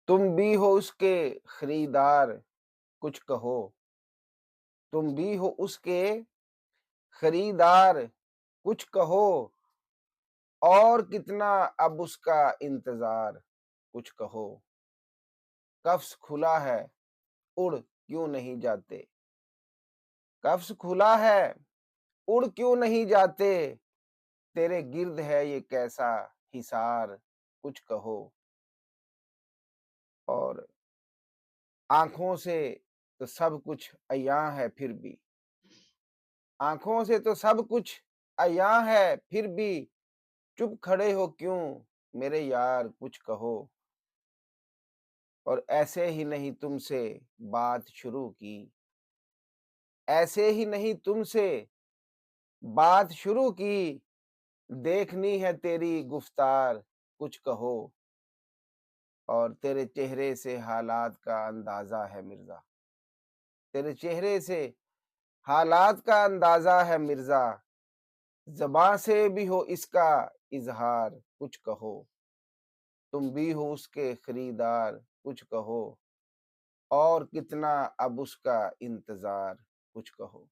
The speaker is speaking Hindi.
तुम भी हो उसके खरीदार, कुछ कहो। तुम भी हो उसके खरीदार, कुछ कहो। और कितना अब उसका इंतजार, कुछ कहो। कफ्स खुला है, उड़ क्यों नहीं जाते। कफ्स खुला है, उड़ क्यों नहीं जाते। तेरे गिर्द है ये कैसा हिसार, कुछ कहो। और आंखों से तो सब कुछ अयां है फिर भी। आंखों से तो सब कुछ अयां है फिर भी। चुप खड़े हो क्यों मेरे यार, कुछ कहो। और ऐसे ही नहीं तुमसे बात शुरू की। ऐसे ही नहीं तुमसे बात शुरू की। देखनी है तेरी गुफ्तार, कुछ कहो। और तेरे चेहरे से हालात का अंदाजा है मिर्जा। तेरे चेहरे से हालात का अंदाजा है मिर्जा। ज़बां से भी हो इसका इज़हार, कुछ कहो। तुम भी हो उसके खरीदार, कुछ कहो। और कितना अब उसका इंतज़ार, कुछ कहो।